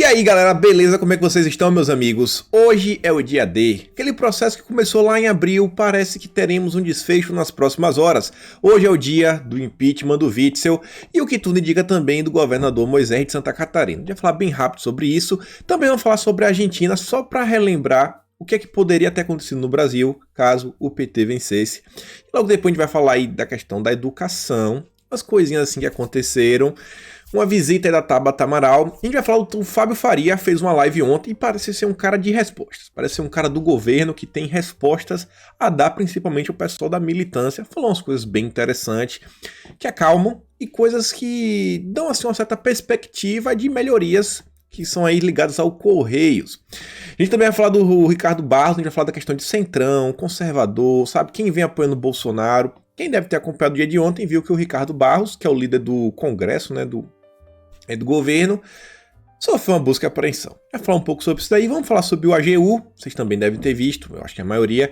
aí galera, beleza? Como é que vocês estão, meus amigos? Hoje é o dia D, aquele processo que começou lá em abril, parece que teremos um desfecho nas próximas horas. Hoje é o dia do impeachment do Witzel e o que tudo indica também do governador Moisés de Santa Catarina. A gente vai falar bem rápido sobre isso, também vamos falar sobre a Argentina, só para relembrar o que é que poderia ter acontecido no Brasil caso o PT vencesse. E logo depois a gente vai falar aí da questão da educação, umas coisinhas assim que aconteceram. Uma visita aí da Tabata Amaral. A gente vai falar do Fábio Faria, fez uma live ontem e parece ser um cara de respostas. Parece ser um cara do governo que tem respostas a dar principalmente ao pessoal da militância. Falou umas coisas bem interessantes, que acalmam e coisas que dão assim uma certa perspectiva de melhorias que são aí ligadas ao Correios. A gente também vai falar do Ricardo Barros, a gente vai falar da questão de centrão, conservador, sabe? Quem vem apoiando o Bolsonaro. Quem deve ter acompanhado o dia de ontem viu que o Ricardo Barros, que é o líder do Congresso, né, do governo, sofreu uma busca e apreensão. Vai falar um pouco sobre isso daí, vamos falar sobre o AGU, vocês também devem ter visto, eu acho que a maioria,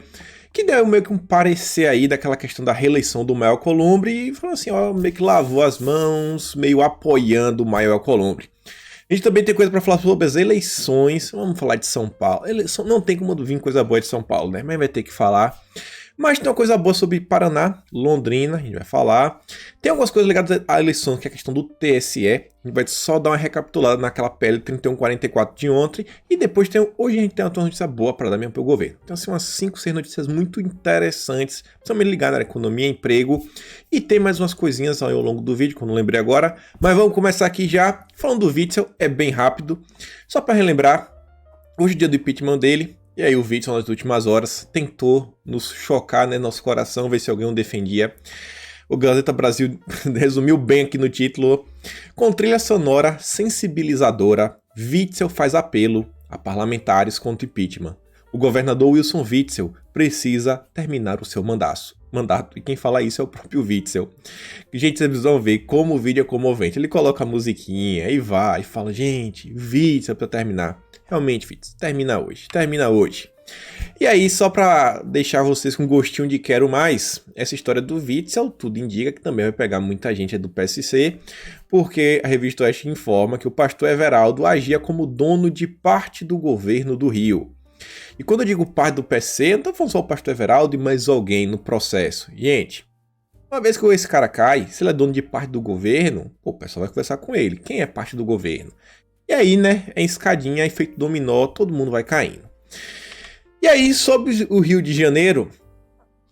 que deu meio que um parecer aí daquela questão da reeleição do Maio Alcolumbre e falou assim, ó, meio que lavou as mãos, meio apoiando o Maio Alcolumbre. A gente também tem coisa para falar sobre as eleições, vamos falar de São Paulo, não tem como vir coisa boa de São Paulo, né, mas vai ter que falar. Mas tem uma coisa boa sobre Paraná, Londrina, a gente vai falar. Tem algumas coisas ligadas à eleição, que é a questão do TSE. A gente vai só dar uma recapitulada naquela PL 3144 de ontem. E depois hoje a gente tem uma notícia boa para dar mesmo para o governo. Então, assim, umas 5, 6 notícias muito interessantes, principalmente ligadas à economia, emprego. E tem mais umas coisinhas ao longo do vídeo, que eu não lembrei agora. Mas vamos começar aqui já. Falando do Witzel, é bem rápido. Só para relembrar, hoje é o dia do impeachment dele. E aí o Witzel nas últimas horas tentou nos chocar, né, nosso coração, ver se alguém o defendia. O Gazeta Brasil resumiu bem aqui no título. Com trilha sonora sensibilizadora, Witzel faz apelo a parlamentares contra o impeachment. O governador Wilson Witzel precisa terminar o seu mandato. E quem fala isso é o próprio Witzel. Gente, vocês vão ver como o vídeo é comovente. Ele coloca a musiquinha e vai e fala, gente, Witzel para terminar. Realmente, Witzel, termina hoje. E aí, só para deixar vocês com gostinho de quero mais, essa história do Witzel, tudo indica que também vai pegar muita gente do PSC, porque a revista Oeste informa que o pastor Everaldo agia como dono de parte do governo do Rio. E quando eu digo parte do PSC, eu não estou falando só o pastor Everaldo e mais alguém no processo. Gente, uma vez que esse cara cai, se ele é dono de parte do governo, o pessoal vai conversar com ele. Quem é parte do governo? E aí, né, é escadinha, efeito dominó, todo mundo vai caindo. E aí, sobre o Rio de Janeiro,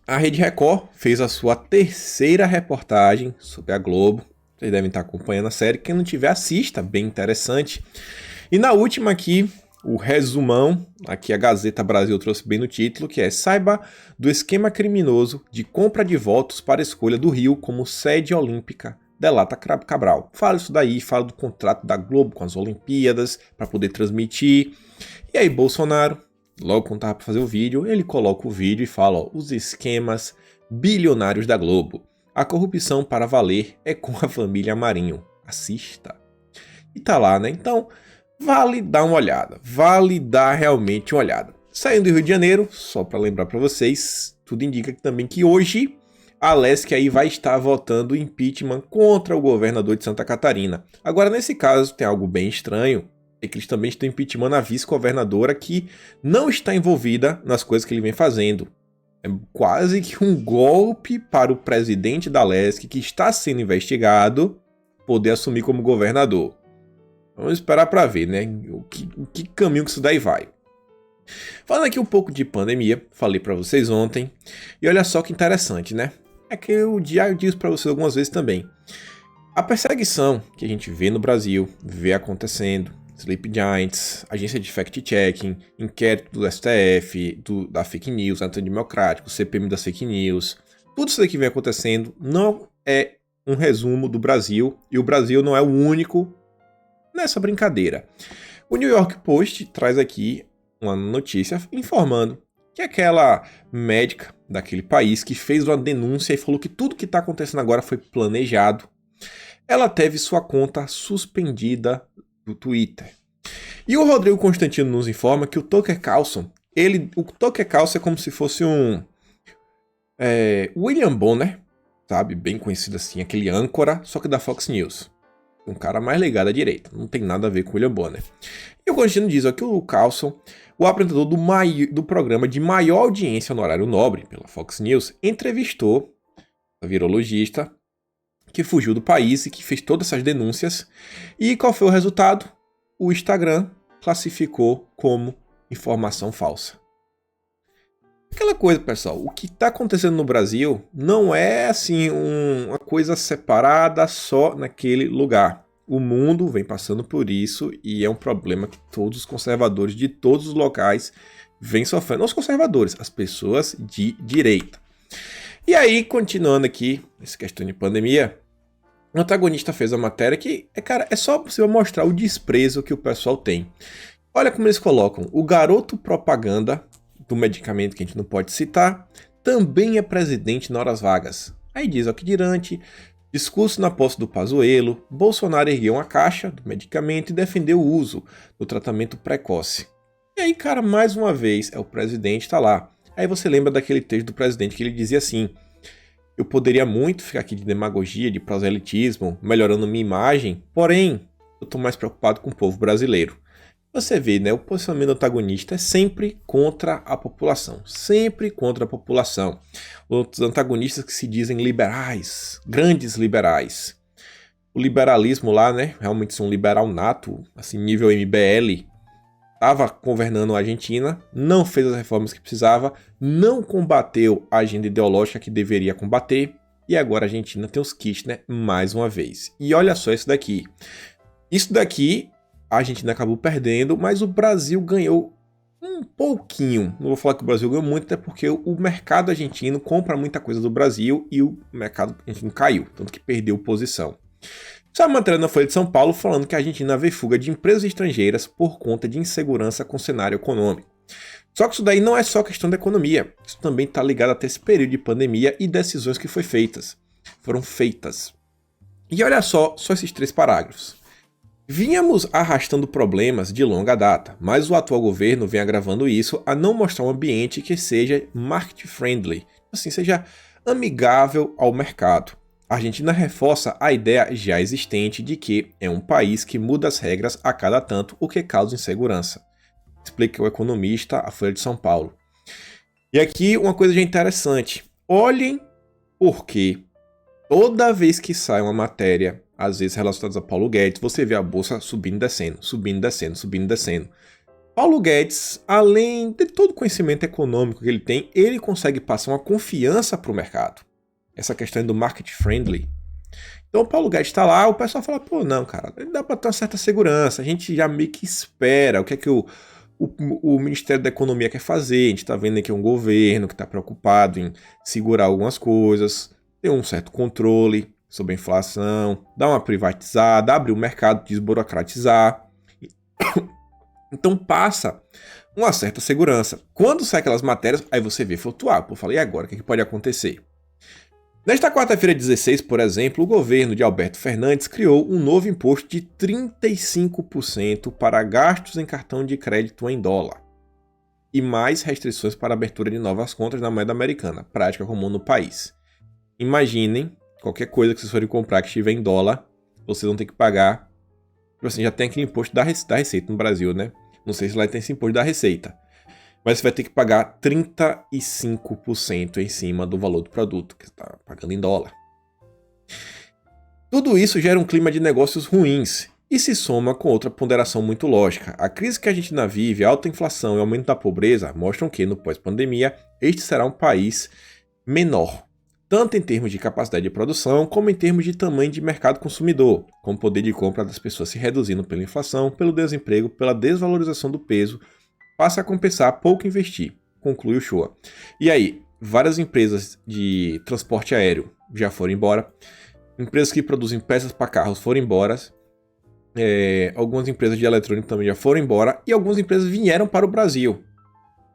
a Rede Record fez a sua terceira reportagem sobre a Globo. Vocês devem estar acompanhando a série. Quem não tiver, assista, bem interessante. E na última aqui, o resumão, aqui a Gazeta Brasil trouxe bem no título, que é saiba do esquema criminoso de compra de votos para a escolha do Rio como sede olímpica. Delata Cabral. Fala isso daí, fala do contrato da Globo com as Olimpíadas, para poder transmitir. E aí Bolsonaro, logo quando tava para fazer o vídeo, ele coloca o vídeo e fala, ó, os esquemas bilionários da Globo. A corrupção para valer é com a família Marinho. Assista. E tá lá, né? Então, vale dar uma olhada. Vale dar realmente uma olhada. Saindo do Rio de Janeiro, só para lembrar para vocês, tudo indica também que hoje a Lesc aí vai estar votando impeachment contra o governador de Santa Catarina. Agora, nesse caso, tem algo bem estranho, é que eles também estão impeachment a vice-governadora que não está envolvida nas coisas que ele vem fazendo. É quase que um golpe para o presidente da Lesc, que está sendo investigado, poder assumir como governador. Vamos esperar para ver, né, que caminho que isso daí vai. Falando aqui um pouco de pandemia, falei para vocês ontem, e olha só que interessante, né? É que eu já disse para vocês algumas vezes também. A perseguição que a gente vê no Brasil, vê acontecendo, Sleep Giants, agência de fact-checking, inquérito do STF, da fake news, antidemocrático, CPM das fake news, tudo isso que vem acontecendo não é um resumo do Brasil, e o Brasil não é o único nessa brincadeira. O New York Post traz aqui uma notícia informando que aquela médica daquele país que fez uma denúncia e falou que tudo que está acontecendo agora foi planejado, ela teve sua conta suspendida do Twitter. E o Rodrigo Constantino nos informa que o Tucker Carlson, o Tucker Carlson é como se fosse um William Bonner, sabe, bem conhecido assim, aquele âncora, só que da Fox News. Um cara mais ligado à direita. Não tem nada a ver com o William Bonner. E o Constantino diz ó, que o Carlson, o apresentador do programa de maior audiência no horário nobre, pela Fox News, entrevistou a virologista que fugiu do país e que fez todas essas denúncias. E qual foi o resultado? O Instagram classificou como informação falsa. Aquela coisa, pessoal, o que está acontecendo no Brasil não é assim uma coisa separada só naquele lugar. O mundo vem passando por isso e é um problema que todos os conservadores de todos os locais vêm sofrendo. Não os conservadores, as pessoas de direita. E aí, continuando aqui, essa questão de pandemia, o antagonista fez a matéria que, cara, é só possível mostrar o desprezo que o pessoal tem. Olha como eles colocam, o garoto propaganda do medicamento que a gente não pode citar, também é presidente na horas vagas. Aí diz ó que durante discurso na posse do Pazuello, Bolsonaro ergueu uma caixa do medicamento e defendeu o uso do tratamento precoce. E aí, cara, mais uma vez, o presidente tá lá. Aí você lembra daquele texto do presidente que ele dizia assim: eu poderia muito ficar aqui de demagogia, de proselitismo, melhorando minha imagem, porém, eu tô mais preocupado com o povo brasileiro. Você vê, né, o posicionamento do antagonista é sempre contra a população, sempre contra a população. Os antagonistas que se dizem liberais, grandes liberais. O liberalismo lá, né, realmente um liberal nato, assim, nível MBL, estava governando a Argentina, não fez as reformas que precisava, não combateu a agenda ideológica que deveria combater, e agora a Argentina tem os Kirchner mais uma vez. E olha só isso daqui. Isso daqui a Argentina acabou perdendo, mas o Brasil ganhou um pouquinho. Não vou falar que o Brasil ganhou muito, até porque o mercado argentino compra muita coisa do Brasil e o mercado argentino caiu, tanto que perdeu posição. Só uma matéria na Folha de São Paulo falando que a Argentina vê fuga de empresas estrangeiras por conta de insegurança com o cenário econômico. Só que isso daí não é só questão da economia, isso também está ligado até esse período de pandemia e decisões que foram feitas. E olha só esses 3 parágrafos. Vínhamos arrastando problemas de longa data, mas o atual governo vem agravando isso a não mostrar um ambiente que seja market-friendly, assim, seja amigável ao mercado. A Argentina reforça a ideia já existente de que é um país que muda as regras a cada tanto, o que causa insegurança, explica o economista à Folha de São Paulo. E aqui uma coisa já interessante, olhem porque toda vez que sai uma matéria, às vezes relacionadas a Paulo Guedes, você vê a bolsa subindo e descendo, subindo e descendo, subindo e descendo. Paulo Guedes, além de todo o conhecimento econômico que ele tem, ele consegue passar uma confiança para o mercado. Essa questão do market friendly. Então o Paulo Guedes está lá, o pessoal fala, pô, não, cara, dá para ter uma certa segurança, a gente já meio que espera o que é que o Ministério da Economia quer fazer, a gente está vendo aqui um governo que está preocupado em segurar algumas coisas, ter um certo controle sobre a inflação, dar uma privatizada, abrir o mercado, desburocratizar. Então passa uma certa segurança. Quando sai aquelas matérias, aí você vê flutuar. Pô, falei, e agora? O que pode acontecer? Nesta quarta-feira 16, por exemplo, o governo de Alberto Fernandes criou um novo imposto de 35% para gastos em cartão de crédito em dólar. E mais restrições para a abertura de novas contas na moeda americana, prática comum no país. Imaginem, qualquer coisa que vocês forem comprar que estiver em dólar, vocês vão ter que pagar. Assim, já tem aquele imposto da receita no Brasil, né? Não sei se lá tem esse imposto da receita. Mas você vai ter que pagar 35% em cima do valor do produto que você está pagando em dólar. Tudo isso gera um clima de negócios ruins e se soma com outra ponderação muito lógica. A crise que a Argentina vive, a alta inflação e o aumento da pobreza mostram que, no pós-pandemia, este será um país menor, tanto em termos de capacidade de produção, como em termos de tamanho de mercado consumidor, com o poder de compra das pessoas se reduzindo pela inflação, pelo desemprego, pela desvalorização do peso, passa a compensar pouco investir, conclui o Shoa. E aí, várias empresas de transporte aéreo já foram embora, empresas que produzem peças para carros foram embora, algumas empresas de eletrônico também já foram embora, e algumas empresas vieram para o Brasil.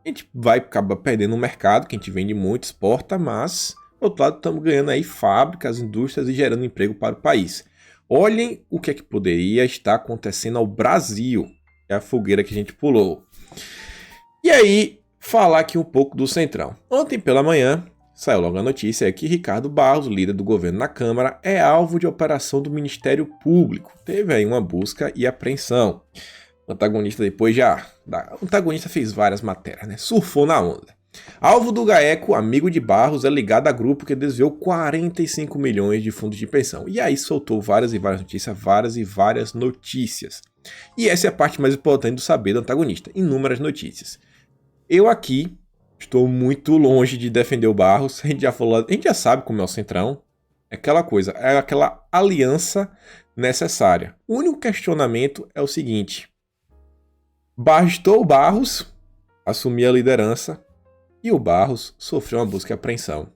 A gente vai acabar perdendo um mercado, que a gente vende muito, exporta, mas... Por outro lado, estamos ganhando aí fábricas, indústrias e gerando emprego para o país. Olhem o que é que poderia estar acontecendo ao Brasil. É a fogueira que a gente pulou. E aí, falar aqui um pouco do Centrão. Ontem pela manhã, Saiu logo a notícia que Ricardo Barros, líder do governo na Câmara, é alvo de operação do Ministério Público. Teve aí uma busca e apreensão. O antagonista o antagonista fez várias matérias, né? Surfou na onda. Alvo do GAECO, amigo de Barros, é ligado a grupo que desviou 45 milhões de fundos de pensão. E aí soltou várias e várias notícias. E essa é a parte mais importante do saber do antagonista, inúmeras notícias. Eu aqui estou muito longe de defender o Barros, a gente já sabe como é o Centrão. É aquela coisa, é aquela aliança necessária. O único questionamento é o seguinte: bastou o Barros assumir a liderança e o Barros sofreu uma busca e apreensão.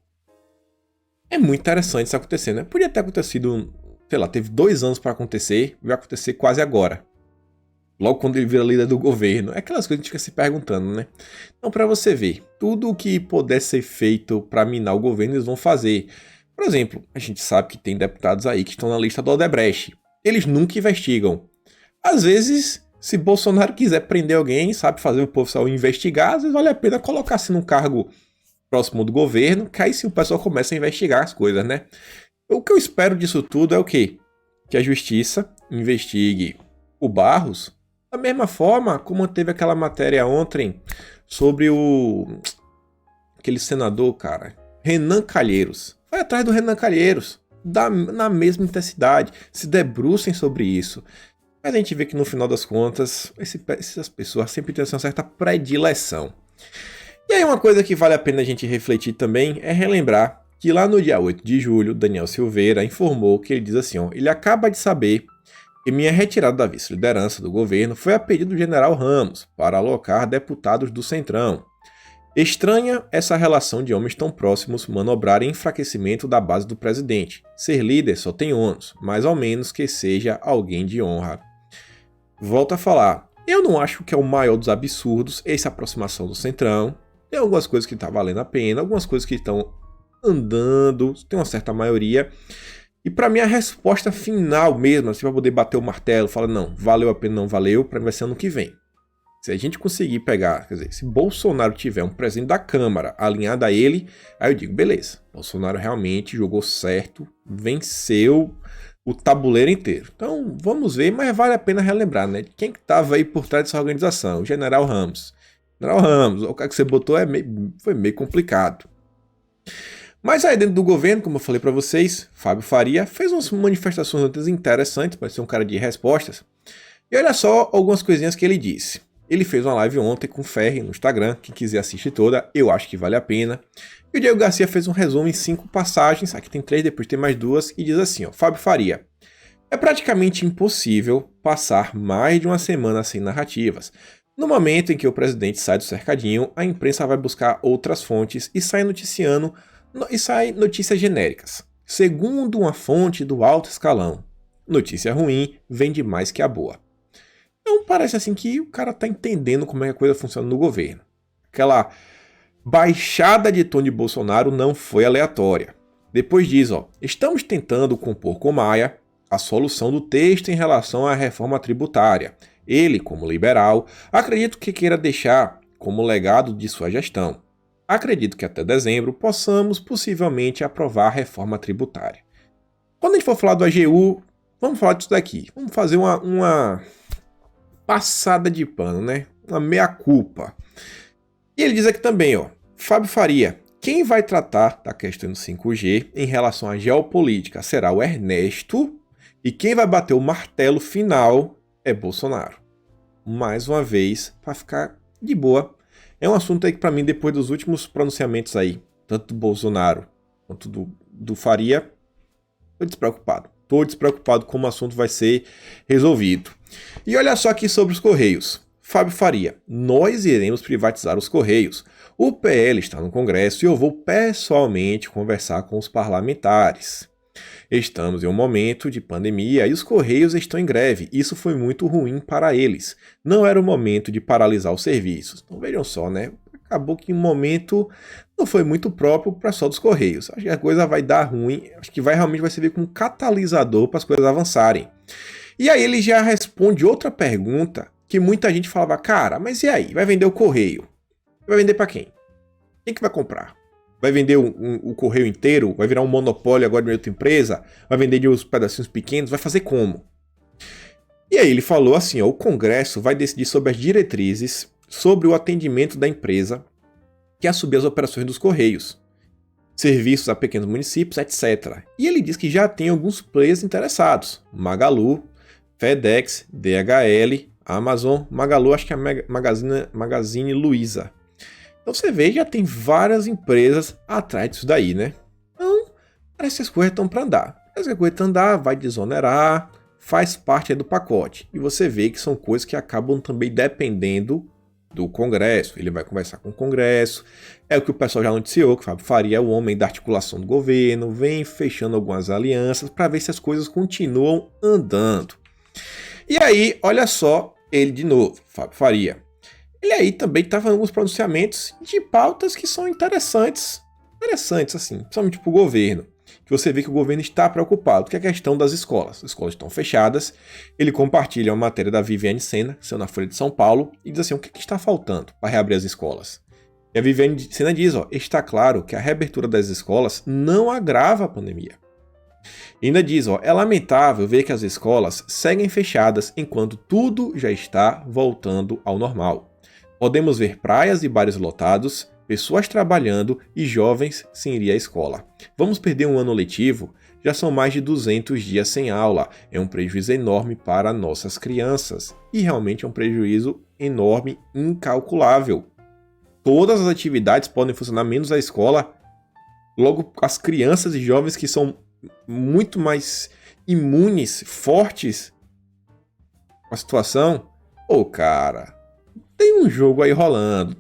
É muito interessante isso acontecendo, né? Podia ter acontecido, sei lá, teve 2 anos para acontecer, vai acontecer quase agora. Logo quando ele vira líder do governo. É aquelas coisas que a gente fica se perguntando, né? Então, para você ver, tudo o que puder ser feito para minar o governo, eles vão fazer. Por exemplo, a gente sabe que tem deputados aí que estão na lista do Odebrecht. Eles nunca investigam. Às vezes, se Bolsonaro quiser prender alguém, sabe, fazer o pessoal investigar, às vezes vale a pena colocar assim num cargo próximo do governo, que aí sim o pessoal começa a investigar as coisas, né? O que eu espero disso tudo é o quê? Que a justiça investigue o Barros da mesma forma como teve aquela matéria ontem sobre aquele senador, cara, Renan Calheiros. Vai atrás do Renan Calheiros, na mesma intensidade, se debrucem sobre isso. Mas a gente vê que no final das contas, essas pessoas sempre têm uma certa predileção. E aí uma coisa que vale a pena a gente refletir também é relembrar que lá no dia 8 de julho, Daniel Silveira informou que ele diz assim, ele acaba de saber que minha retirada da vice-liderança do governo foi a pedido do general Ramos para alocar deputados do Centrão. Estranha essa relação de homens tão próximos manobrarem enfraquecimento da base do presidente. Ser líder só tem ônus, mais ou menos que seja alguém de honra. Volto a falar, eu não acho que é o maior dos absurdos essa aproximação do Centrão. Tem algumas coisas que tá valendo a pena, algumas coisas que estão andando, tem uma certa maioria. E pra mim a resposta final mesmo, assim, pra poder bater o martelo, falar não, valeu a pena, não valeu, pra mim vai ser ano que vem. Se a gente conseguir pegar, quer dizer, se Bolsonaro tiver um presidente da Câmara alinhado a ele, aí eu digo, beleza, Bolsonaro realmente jogou certo, venceu o tabuleiro inteiro. Então, vamos ver, mas vale a pena relembrar, né? Quem que tava aí por trás dessa organização? O General Ramos. General Ramos, o cara que você botou foi meio complicado. Mas aí dentro do governo, como eu falei para vocês, Fábio Faria fez umas manifestações interessantes, parece ser um cara de respostas. E olha só algumas coisinhas que ele disse. Ele fez uma live ontem com o Ferri no Instagram, quem quiser assistir toda, eu acho que vale a pena. E o Diego Garcia fez um resumo em 5 passagens, aqui tem 3, depois tem mais 2, e diz assim, Fábio Faria. É praticamente impossível passar mais de uma semana sem narrativas. No momento em que o presidente sai do cercadinho, a imprensa vai buscar outras fontes e sai notícias genéricas. Segundo uma fonte do alto escalão, notícia ruim vende mais que a boa. Então parece assim que o cara tá entendendo como é que a coisa funciona no governo. Aquela baixada de tom de Bolsonaro não foi aleatória. Depois diz, estamos tentando compor com Maia a solução do texto em relação à reforma tributária. Ele, como liberal, acredito que queira deixar como legado de sua gestão. Acredito que até dezembro possamos possivelmente aprovar a reforma tributária. Quando a gente for falar do AGU, vamos falar disso daqui. Vamos fazer uma passada de pano, né? Uma meia-culpa. E ele diz aqui também, Fábio Faria, quem vai tratar da questão do 5G em relação à geopolítica será o Ernesto e quem vai bater o martelo final é Bolsonaro. Mais uma vez, para ficar de boa. É um assunto aí que para mim, depois dos últimos pronunciamentos aí, tanto do Bolsonaro quanto do Faria, tô despreocupado. Tô despreocupado como o assunto vai ser resolvido. E olha só aqui sobre os Correios. Fábio Faria, nós iremos privatizar os Correios. O PL está no Congresso e eu vou pessoalmente conversar com os parlamentares. Estamos em um momento de pandemia e os Correios estão em greve. Isso foi muito ruim para eles. Não era o momento de paralisar os serviços. Então vejam só, né? Acabou que um momento não foi muito próprio para só dos Correios. Acho que a coisa vai dar ruim. Acho que realmente vai servir como um catalisador para as coisas avançarem. E aí ele já responde outra pergunta que muita gente falava, cara, mas e aí? Vai vender o Correio? Vai vender para quem? Quem que vai comprar? Vai vender o correio inteiro? Vai virar um monopólio agora de outra empresa? Vai vender de uns pedacinhos pequenos? Vai fazer como? E aí ele falou assim, ó, o Congresso vai decidir sobre as diretrizes sobre o atendimento da empresa que assumir as operações dos correios, serviços a pequenos municípios, etc. E ele diz que já tem alguns players interessados, Magalu, FedEx, DHL, Amazon, Magalu, acho que é a Magazine Luiza. Então você vê, já tem várias empresas atrás disso daí, né? Então, parece que as coisas estão para andar. Parece que a coisa está andar, vai desonerar, faz parte aí do pacote. E você vê que são coisas que acabam também dependendo do Congresso. Ele vai conversar com o Congresso. É o que o pessoal já noticiou, que o Fábio Faria é o homem da articulação do governo, vem fechando algumas alianças para ver se as coisas continuam andando. E aí, olha só, ele de novo, Fábio Faria. Ele aí também está fazendo alguns pronunciamentos de pautas que são interessantes assim, principalmente para o governo. Que você vê que o governo está preocupado, que é a questão das escolas. As escolas estão fechadas. Ele compartilha uma matéria da Viviane Sena, que saiu na Folha de São Paulo, e diz assim, o que está faltando para reabrir as escolas? E a Viviane Sena diz, ó, está claro que a reabertura das escolas não agrava a pandemia. E ainda diz, ó, é lamentável ver que as escolas seguem fechadas enquanto tudo já está voltando ao normal. Podemos ver praias e bares lotados, pessoas trabalhando e jovens sem ir à escola. Vamos perder um ano letivo? Já são mais de 200 dias sem aula. É um prejuízo enorme para nossas crianças. E realmente é um prejuízo enorme, incalculável. Todas as atividades podem funcionar, menos a escola. Logo, as crianças e jovens que são muito mais imunes, fortes com a situação. Ô, cara, tem um jogo aí rolando,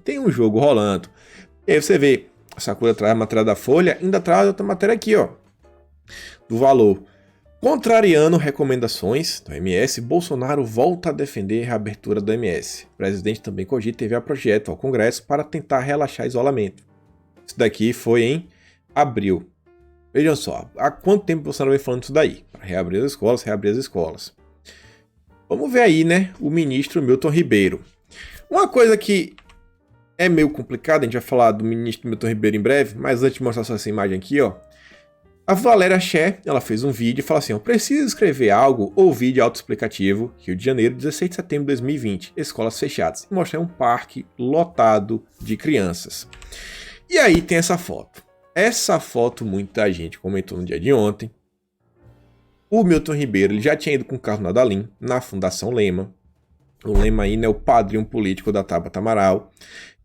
E aí você vê, a Sakura traz a matéria da Folha, ainda traz outra matéria aqui, ó, do Valor. Contrariando recomendações do MS, Bolsonaro volta a defender a reabertura do MS. O presidente também cogita enviar projeto ao Congresso para tentar relaxar isolamento. Isso daqui foi em abril. Vejam só, há quanto tempo o Bolsonaro vem falando isso daí? Para reabrir as escolas. Vamos ver aí, né, o ministro Milton Ribeiro. Uma coisa que é meio complicada, a gente vai falar do ministro Milton Ribeiro em breve, mas antes de mostrar só essa imagem aqui, ó. A Valéria Ché, ela fez um vídeo e falou assim, ó, preciso escrever algo ou vídeo autoexplicativo, Rio de Janeiro, 16 de setembro de 2020, escolas fechadas. E mostrar um parque lotado de crianças. E aí tem essa foto. Essa foto muita gente comentou no dia de ontem. O Milton Ribeiro ele já tinha ido com o carro na Dalim, na Fundação Lema. O Lema aí, né, o padrinho político da Tabata Amaral.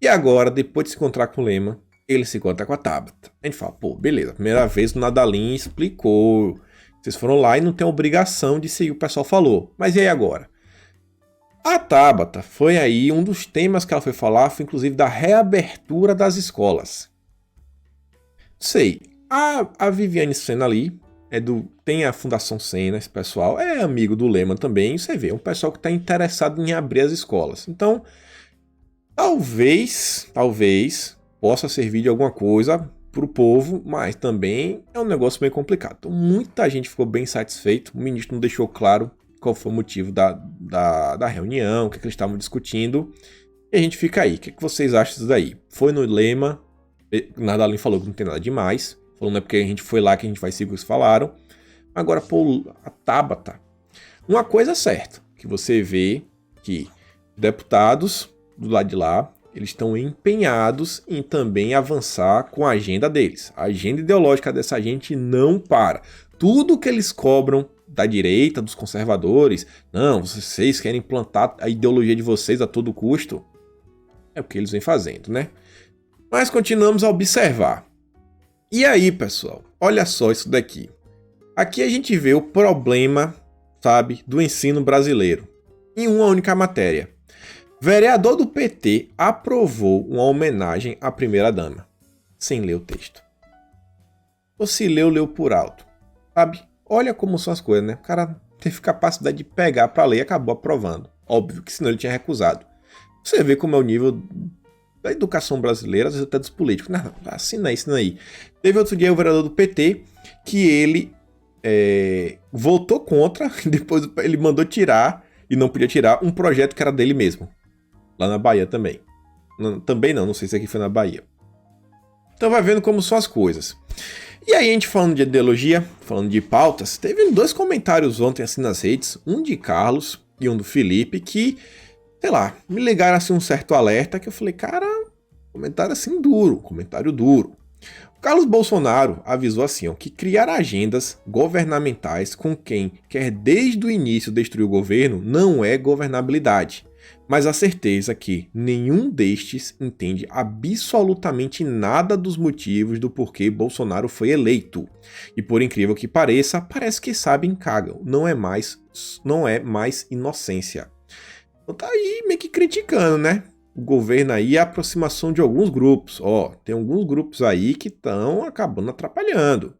E agora, depois de se encontrar com o Lema, ele se encontra com a Tabata. A gente fala, pô, beleza, primeira vez o Nadalim explicou. Vocês foram lá e não tem obrigação de seguir o que o pessoal falou. Mas e aí agora? A Tabata foi aí, um dos temas que ela foi falar foi inclusive da reabertura das escolas. Sei, a Viviane Sena ali, tem a Fundação Sena, esse pessoal, é amigo do Lema também, você vê, é um pessoal que está interessado em abrir as escolas. Então, talvez possa servir de alguma coisa para o povo, mas também é um negócio bem complicado. Então, muita gente ficou bem satisfeito, o ministro não deixou claro qual foi o motivo da reunião, o que eles estavam discutindo, e a gente fica aí. O que vocês acham disso daí? Foi no Lema, Nadalim falou que não tem nada demais, falou não é porque a gente foi lá que a gente vai seguir o que eles falaram. Agora, pô, a Tabata. Uma coisa é certa, que você vê que deputados do lado de lá, eles estão empenhados em também avançar com a agenda deles. A agenda ideológica dessa gente não para. Tudo que eles cobram da direita, dos conservadores, não, vocês querem implantar a ideologia de vocês a todo custo, é o que eles vêm fazendo, né? Mas continuamos a observar. E aí, pessoal, olha só isso daqui. Aqui a gente vê o problema, sabe, do ensino brasileiro. Em uma única matéria. Vereador do PT aprovou uma homenagem à primeira-dama. Sem ler o texto. Ou se leu por alto. Sabe? Olha como são as coisas, né? O cara teve capacidade de pegar para ler e acabou aprovando. Óbvio que senão ele tinha recusado. Você vê como é o nível da educação brasileira, às vezes até dos políticos. Não, assina aí. Teve outro dia o vereador do PT que ele votou contra, depois ele mandou tirar, e não podia tirar, um projeto que era dele mesmo. Lá na Bahia também. Também não sei se aqui foi na Bahia. Então vai vendo como são as coisas. E aí a gente falando de ideologia, falando de pautas, teve 2 comentários ontem assim nas redes, um de Carlos e um do Felipe, que, sei lá, me ligaram assim um certo alerta, que eu falei, cara, comentário assim duro, comentário duro. O Carlos Bolsonaro avisou assim, ó, que criar agendas governamentais com quem quer desde o início destruir o governo não é governabilidade, mas a certeza que nenhum destes entende absolutamente nada dos motivos do porquê Bolsonaro foi eleito. E por incrível que pareça, parece que sabem cagam, não é mais inocência. Então tá aí meio que criticando, né? O governo aí e a aproximação de alguns grupos. Ó, tem alguns grupos aí que estão acabando atrapalhando,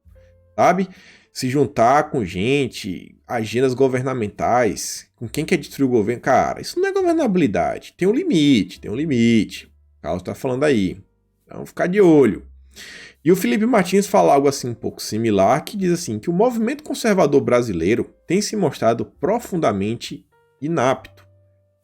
sabe? Se juntar com gente, agendas governamentais, com quem quer destruir o governo, cara, isso não é governabilidade. Tem um limite, tem um limite. O Carlos tá falando aí. Então ficar de olho. E o Felipe Martins fala algo assim um pouco similar, que diz assim, que o movimento conservador brasileiro tem se mostrado profundamente inapto.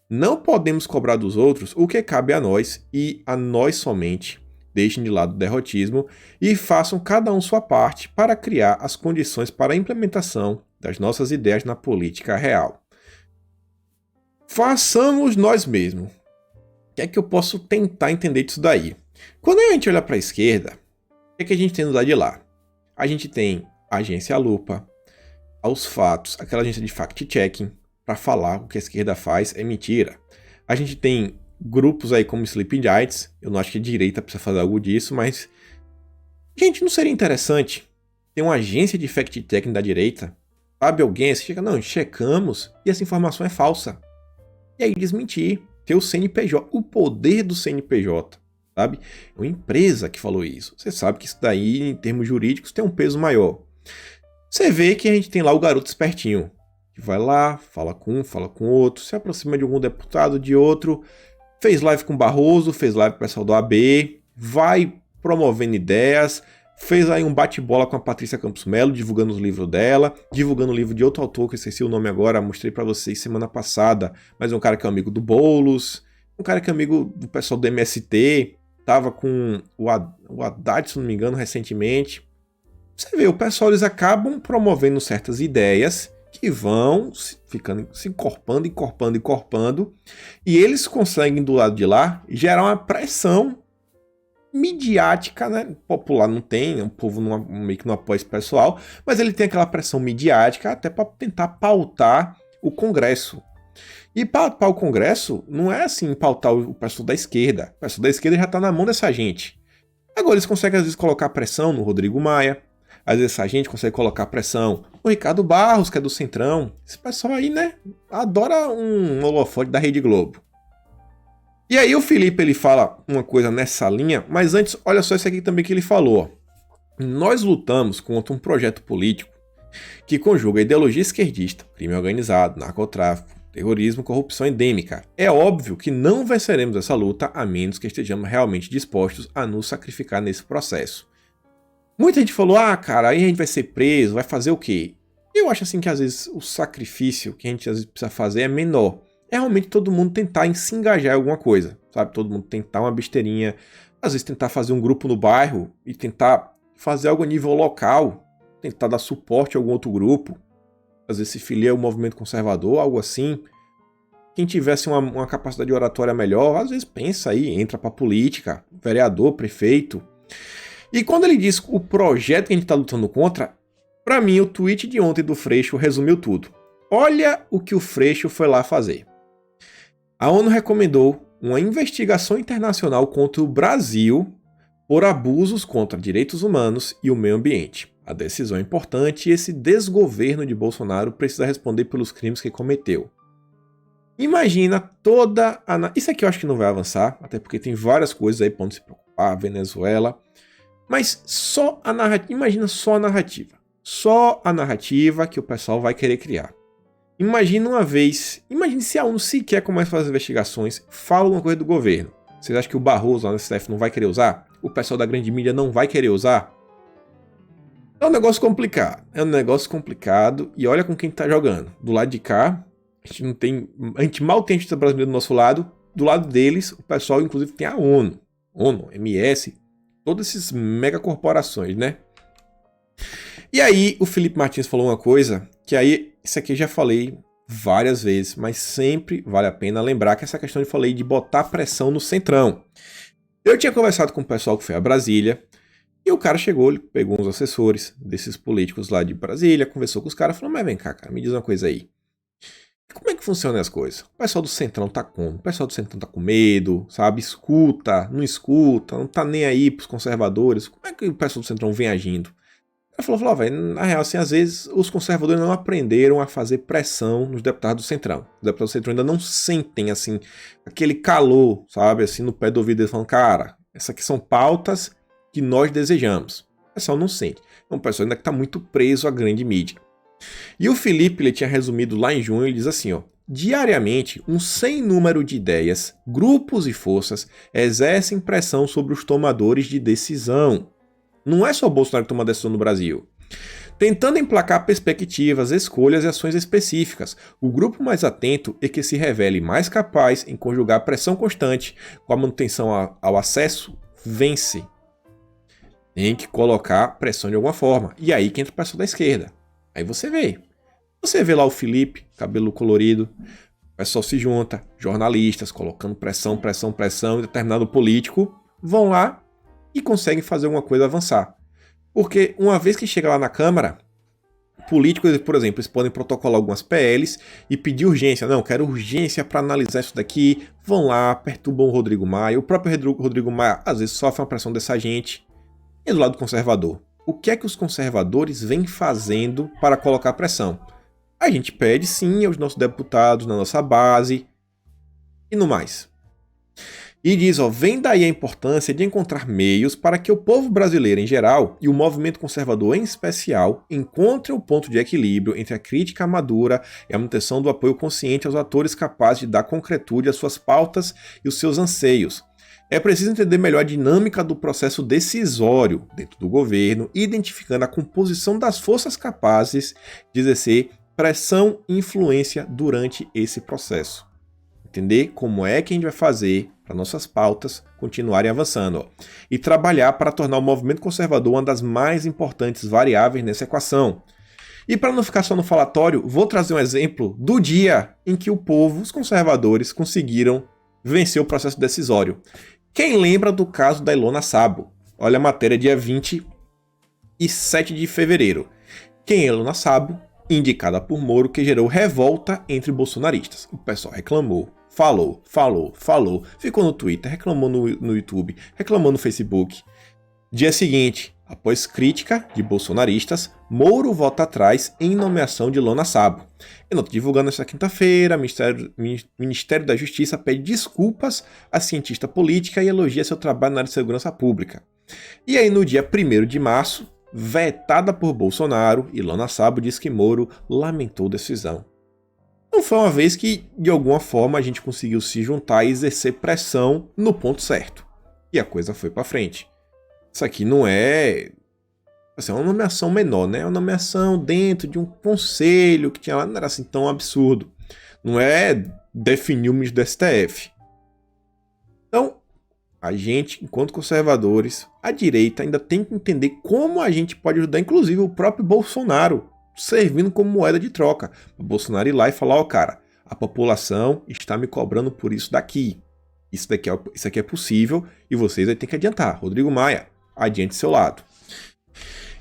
Não podemos cobrar dos outros o que cabe a nós e a nós somente. Deixem de lado o derrotismo e façam cada um sua parte para criar as condições para a implementação das nossas ideias na política real. Façamos nós mesmos. O que é que eu posso tentar entender disso daí? Quando a gente olha para a esquerda, o que é que a gente tem do lado de lá? A gente tem a agência Lupa, Aos Fatos, aquela agência de fact-checking, para falar o que a esquerda faz é mentira. A gente tem grupos aí como Sleeping Giants, eu não acho que a direita precisa fazer algo disso, mas, gente, não seria interessante ter uma agência de fact-checking da direita? Sabe alguém, você chega, não, checamos e essa informação é falsa. E aí desmentir, ter o CNPJ, o poder do CNPJ, sabe? É uma empresa que falou isso. Você sabe que isso daí, em termos jurídicos, tem um peso maior. Você vê que a gente tem lá o garoto espertinho, que vai lá, fala com um, fala com outro, se aproxima de algum deputado, de outro, fez live com o Barroso, fez live com o pessoal do AB, vai promovendo ideias, fez aí um bate-bola com a Patrícia Campos Melo, divulgando os livros dela, divulgando o livro de outro autor, que eu esqueci o nome agora, mostrei pra vocês semana passada, mas é um cara que é amigo do Boulos, um cara que é amigo do pessoal do MST, tava com o Haddad, se não me engano, recentemente. Você vê, o pessoal, eles acabam promovendo certas ideias que vão ficando, se encorpando, e eles conseguem, do lado de lá, gerar uma pressão midiática, né? Popular não tem, o povo meio que não apoia esse pessoal, mas ele tem aquela pressão midiática até para tentar pautar o Congresso. E pautar o Congresso não é assim pautar o pessoal da esquerda. O pessoal da esquerda já está na mão dessa gente. Agora eles conseguem às vezes colocar pressão no Rodrigo Maia, às vezes a gente consegue colocar pressão no Ricardo Barros, que é do Centrão. Esse pessoal aí, né, adora um holofote da Rede Globo. E aí o Felipe, ele fala uma coisa nessa linha, mas antes, olha só isso aqui também que ele falou. Nós lutamos contra um projeto político que conjuga ideologia esquerdista, crime organizado, narcotráfico, terrorismo, corrupção endêmica. É óbvio que não venceremos essa luta a menos que estejamos realmente dispostos a nos sacrificar nesse processo. Muita gente falou, cara, aí a gente vai ser preso, vai fazer o quê? Eu acho assim que às vezes o sacrifício que a gente às vezes precisa fazer é menor. É realmente todo mundo tentar se engajar em alguma coisa, sabe? Todo mundo tentar uma besteirinha, às vezes tentar fazer um grupo no bairro e tentar fazer algo a nível local, tentar dar suporte a algum outro grupo, às vezes se filia ao movimento conservador, algo assim. Quem tivesse uma capacidade de oratória melhor, às vezes pensa aí, entra pra política, vereador, prefeito. E quando ele diz o projeto que a gente está lutando contra, para mim o tweet de ontem do Freixo resumiu tudo. Olha o que o Freixo foi lá fazer. A ONU recomendou uma investigação internacional contra o Brasil por abusos contra direitos humanos e o meio ambiente. A decisão é importante e esse desgoverno de Bolsonaro precisa responder pelos crimes que cometeu. Imagina toda a... Isso aqui eu acho que não vai avançar, até porque tem várias coisas aí para onde se preocupar, Venezuela... Mas só a narrativa, imagina só a narrativa. Só a narrativa que o pessoal vai querer criar. Imagina se a ONU sequer começa a fazer investigações, fala alguma coisa do governo. Vocês acham que o Barroso lá no STF não vai querer usar? O pessoal da grande mídia não vai querer usar? É um negócio complicado. E olha com quem tá jogando. Do lado de cá, a gente mal tem a justiça brasileira do nosso lado. Do lado deles, o pessoal inclusive tem a ONU, MS, Todos esses megacorporações, né? E aí o Felipe Martins falou uma coisa, que aí, isso aqui eu já falei várias vezes, mas sempre vale a pena lembrar que essa questão de falei de botar pressão no Centrão. Eu tinha conversado com o pessoal que foi a Brasília, e o cara chegou, ele pegou uns assessores desses políticos lá de Brasília, conversou com os caras, falou, mas vem cá, cara, me diz uma coisa aí. Como é que funcionam as coisas? O pessoal do Centrão tá como? O pessoal do Centrão tá com medo, sabe? Escuta, não tá nem aí pros conservadores. Como é que o pessoal do Centrão vem agindo? Ele falou, velho, na real, assim, às vezes os conservadores não aprenderam a fazer pressão nos deputados do Centrão. Os deputados do Centrão ainda não sentem, assim, aquele calor, sabe, assim, no pé do ouvido deles, falando, cara, essas aqui são pautas que nós desejamos. O pessoal não sente. Então, o pessoal ainda está muito preso à grande mídia. E o Felipe, ele tinha resumido lá em junho, ele diz assim, ó, diariamente, um sem número de ideias, grupos e forças exercem pressão sobre os tomadores de decisão. Não é só o Bolsonaro que toma decisão no Brasil. Tentando emplacar perspectivas, escolhas e ações específicas, o grupo mais atento é que se revele mais capaz em conjugar pressão constante com a manutenção ao acesso, vence. Tem que colocar pressão de alguma forma. E aí que entra a pressão da esquerda. Aí você vê. Você vê lá o Felipe, cabelo colorido, o pessoal se junta, jornalistas colocando pressão, e determinado político vão lá e conseguem fazer alguma coisa avançar. Porque uma vez que chega lá na Câmara, políticos, por exemplo, eles podem protocolar algumas PLs e pedir urgência. Não, quero urgência para analisar isso daqui. Vão lá, perturbam o Rodrigo Maia. O próprio Rodrigo Maia às vezes sofre uma pressão dessa gente. E do lado conservador, o que é que os conservadores vêm fazendo para colocar pressão? A gente pede sim aos nossos deputados, na nossa base e no mais. E diz, ó, vem daí a importância de encontrar meios para que o povo brasileiro em geral e o movimento conservador em especial encontrem o ponto de equilíbrio entre a crítica madura e a manutenção do apoio consciente aos atores capazes de dar concretude às suas pautas e os seus anseios. É preciso entender melhor a dinâmica do processo decisório dentro do governo, identificando a composição das forças capazes de exercer pressão e influência durante esse processo. Entender como é que a gente vai fazer para nossas pautas continuarem avançando, ó. E trabalhar para tornar o movimento conservador uma das mais importantes variáveis nessa equação. E para não ficar só no falatório, vou trazer um exemplo do dia em que o povo, os conservadores, conseguiram vencer o processo decisório. Quem lembra do caso da Ilona Sabo? Olha a matéria, dia 27 de fevereiro. Quem é Ilona Sabo? Indicada por Moro, que gerou revolta entre bolsonaristas. O pessoal reclamou, falou, ficou no Twitter, reclamou no YouTube, reclamou no Facebook. Dia seguinte, após crítica de bolsonaristas, Moro volta atrás em nomeação de Ilona Sabo. Eu não estou divulgando essa quinta-feira, Ministério da Justiça pede desculpas à cientista política e elogia seu trabalho na área de segurança pública. E aí no dia 1º de março, vetada por Bolsonaro, Ilona Sabo diz que Moro lamentou a decisão. Não foi uma vez que, de alguma forma, a gente conseguiu se juntar e exercer pressão no ponto certo. E a coisa foi para frente. Isso aqui não é... Assim, é uma nomeação menor, né? É uma nomeação dentro de um conselho que tinha lá, não era assim tão absurdo. Não é definir o ministro do STF. Então, a gente, enquanto conservadores, a direita ainda tem que entender como a gente pode ajudar, inclusive o próprio Bolsonaro, servindo como moeda de troca. O Bolsonaro ir lá e falar, ó, cara, a população está me cobrando por isso daqui. Isso aqui é possível e vocês aí tem que adiantar. Rodrigo Maia, adiante seu lado.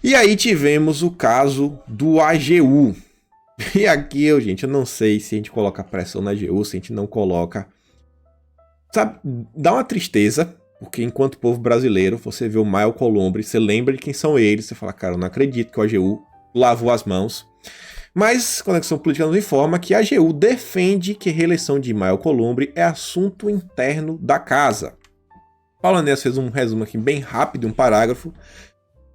E aí tivemos o caso do AGU. E aqui, gente, eu não sei se a gente coloca pressão na AGU, se a gente não coloca. Sabe, dá uma tristeza, porque enquanto povo brasileiro, você vê o Maia Alcolumbre, você lembra de quem são eles, você fala, cara, eu não acredito que o AGU lavou as mãos. Mas Conexão Política nos informa que a AGU defende que a reeleição de Maia Alcolumbre é assunto interno da casa. Paulo Anés fez um resumo aqui bem rápido, um parágrafo.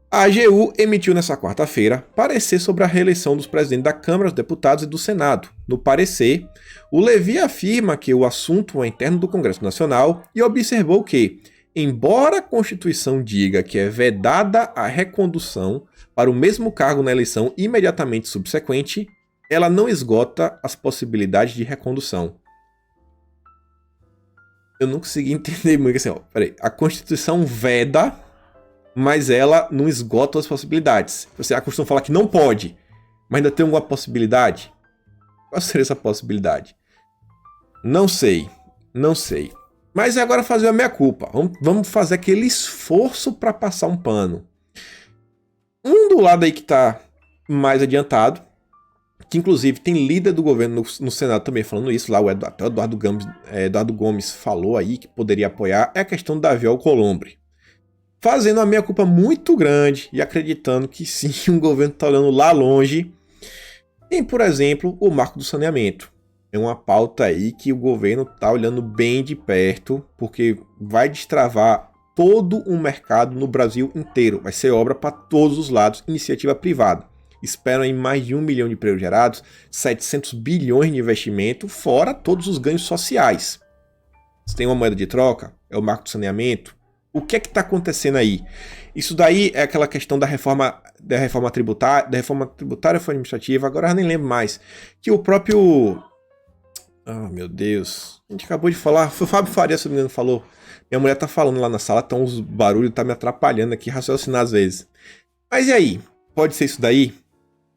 A AGU emitiu nesta quarta-feira parecer sobre a reeleição dos presidentes da Câmara dos Deputados e do Senado. No parecer, o Levi afirma que o assunto é interno do Congresso Nacional e observou que, embora a Constituição diga que é vedada a recondução para o mesmo cargo na eleição imediatamente subsequente, ela não esgota as possibilidades de recondução. Eu não consegui entender muito assim, ó, peraí, a Constituição veda mas ela não esgota as possibilidades. Você costuma falar que não pode, mas ainda tem alguma possibilidade? Qual seria essa possibilidade? Não sei, não sei. Mas é agora fazer a meia-culpa. Vamos fazer aquele esforço para passar um pano. Um do lado aí que está mais adiantado, que inclusive tem líder do governo no Senado também falando isso, lá até o Eduardo Gomes falou aí que poderia apoiar, é a questão do Davi Alcolumbre. Fazendo a meia-culpa muito grande e acreditando que sim, o governo está olhando lá longe. Tem, por exemplo, o marco do saneamento. É uma pauta aí que o governo está olhando bem de perto, porque vai destravar todo um mercado no Brasil inteiro. Vai ser obra para todos os lados, iniciativa privada. Esperam em mais de 1 milhão de empregos gerados, 700 bilhões de investimento, fora todos os ganhos sociais. Se tem uma moeda de troca, é o marco do saneamento. O que é que está acontecendo aí? Isso daí é aquela questão da reforma tributária, ou administrativa, agora eu nem lembro mais. Que o próprio... Ah, meu Deus. A gente acabou de falar, foi o Fábio Faria, se não me engano, falou. Minha mulher tá falando lá na sala, então os barulhos tá me atrapalhando aqui, raciocinar às vezes. Mas e aí? Pode ser isso daí?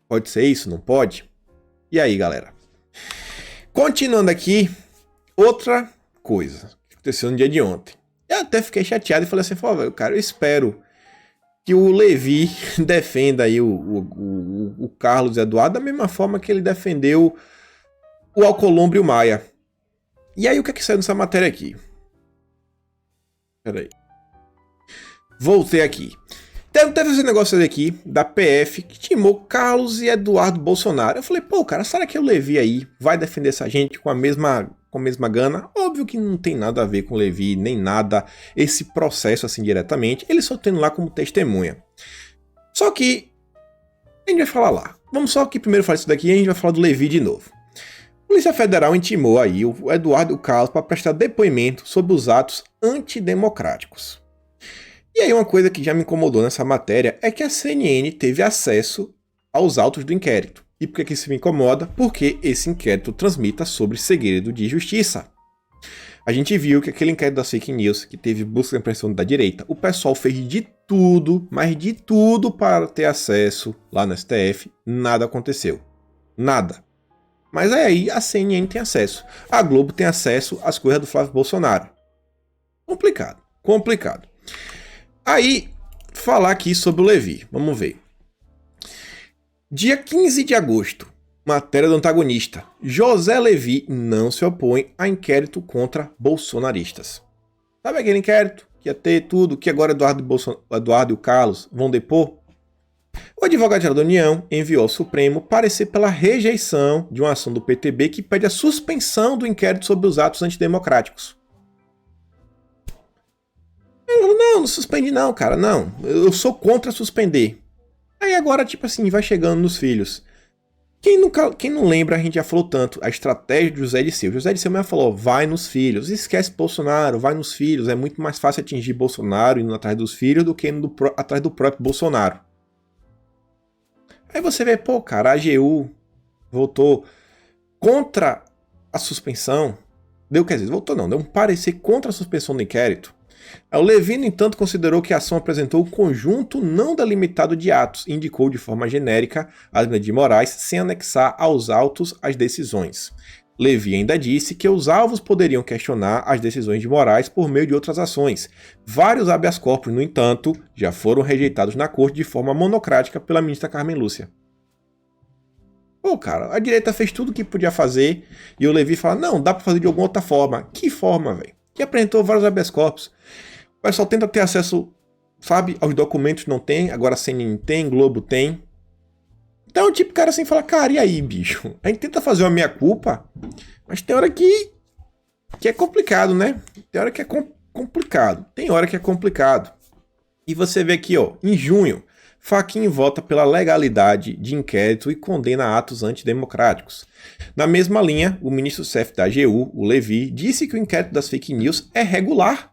Pode ser isso? Não pode? E aí, galera? Continuando aqui, outra coisa que aconteceu no dia de ontem. Eu até fiquei chateado e falei assim, cara, eu espero que o Levi defenda aí o Carlos Eduardo da mesma forma que ele defendeu o Alcolumbre e o Maia. E aí, o que é que saiu nessa matéria aqui? Peraí. Voltei aqui. Teve esse negócio aqui da PF que timou Carlos e Eduardo Bolsonaro. Eu falei, pô, cara, será que o Levi aí vai defender essa gente com a mesma gana? Óbvio que não tem nada a ver com o Levi, nem nada, esse processo assim diretamente. Ele só tendo lá como testemunha. Só que a gente vai falar lá. Vamos só que primeiro falar isso daqui e a gente vai falar do Levi de novo. A Polícia Federal intimou aí o Eduardo e o Carlos para prestar depoimento sobre os atos antidemocráticos. E aí uma coisa que já me incomodou nessa matéria é que a CNN teve acesso aos autos do inquérito. E por que isso me incomoda? Porque esse inquérito transmita sobre segredo de justiça. A gente viu que aquele inquérito das fake news, que teve busca de impressão da direita, o pessoal fez de tudo, mas de tudo para ter acesso lá no STF, nada aconteceu. Nada. Mas aí a CNN tem acesso. A Globo tem acesso às coisas do Flávio Bolsonaro. Complicado, complicado. Aí, falar aqui sobre o Levi. Vamos ver. Dia 15 de agosto, matéria do antagonista. José Levi não se opõe a inquérito contra bolsonaristas. Sabe aquele inquérito que ia ter tudo, que agora Eduardo e o Carlos vão depor? O advogado-geral da União enviou ao Supremo parecer pela rejeição de uma ação do PTB que pede a suspensão do inquérito sobre os atos antidemocráticos. Não suspende não, cara, não. Eu sou contra suspender. Aí agora, tipo assim, vai chegando nos filhos. Quem não lembra, a gente já falou tanto, a estratégia de José Dirceu. José Dirceu mesmo falou, vai nos filhos. Esquece Bolsonaro, vai nos filhos. É muito mais fácil atingir Bolsonaro indo atrás dos filhos do que indo atrás do próprio Bolsonaro. Aí você vê, pô, cara, a AGU votou contra a suspensão. Deu um parecer contra a suspensão do inquérito. O Levi, no entanto, considerou que a ação apresentou um conjunto não delimitado de atos e indicou de forma genérica as medidas de Moraes sem anexar aos autos as decisões. Levi ainda disse que os alvos poderiam questionar as decisões de Moraes por meio de outras ações. Vários habeas corpus, no entanto, já foram rejeitados na corte de forma monocrática pela ministra Carmen Lúcia. Pô, cara, a direita fez tudo o que podia fazer e o Levi fala, não, dá pra fazer de alguma outra forma. Que forma, velho? Que apresentou vários habeas corpus. O pessoal tenta ter acesso, sabe, aos documentos, não tem, agora a CNN tem, Globo tem. Então, tipo, cara assim fala, cara, e aí, bicho? A gente tenta fazer uma meia-culpa, mas tem hora que é complicado, né? Tem hora que é complicado. Tem hora que é complicado. E você vê aqui, ó, em junho, Fachin vota pela legalidade de inquérito e condena atos antidemocráticos. Na mesma linha, o ministro-chefe da AGU, o Levi, disse que o inquérito das fake news é regular,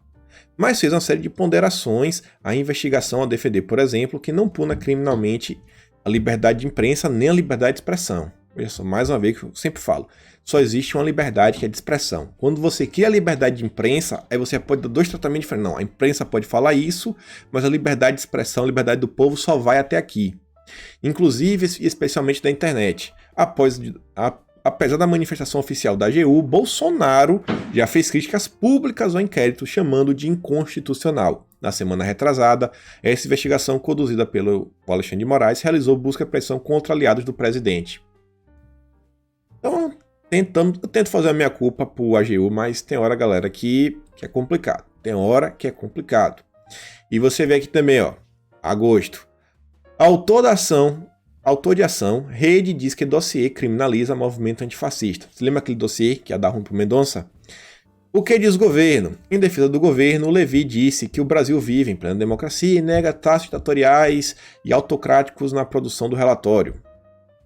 mas fez uma série de ponderações à investigação a defender, por exemplo, que não puna criminalmente a liberdade de imprensa nem a liberdade de expressão. Veja só, mais uma vez que eu sempre falo, só existe uma liberdade que é de expressão. Quando você cria a liberdade de imprensa, aí você pode dar dois tratamentos diferentes. Não, a imprensa pode falar isso, mas a liberdade de expressão, a liberdade do povo só vai até aqui. Inclusive, especialmente da internet. Apesar da manifestação oficial da AGU, Bolsonaro já fez críticas públicas ao inquérito, chamando de inconstitucional. Na semana retrasada, essa investigação, conduzida pelo Alexandre de Moraes, realizou busca e pressão contra aliados do presidente. Então, eu tento fazer a minha culpa pro AGU, mas tem hora, galera, que é complicado. Tem hora que é complicado. E você vê aqui também, ó, agosto. Autor de ação, rede diz que dossiê criminaliza movimento antifascista. Você lembra aquele dossiê que ia dar ruim pro Mendonça? O que diz o governo? Em defesa do governo, o Levi disse que o Brasil vive em plena democracia e nega traços ditatoriais e autocráticos na produção do relatório.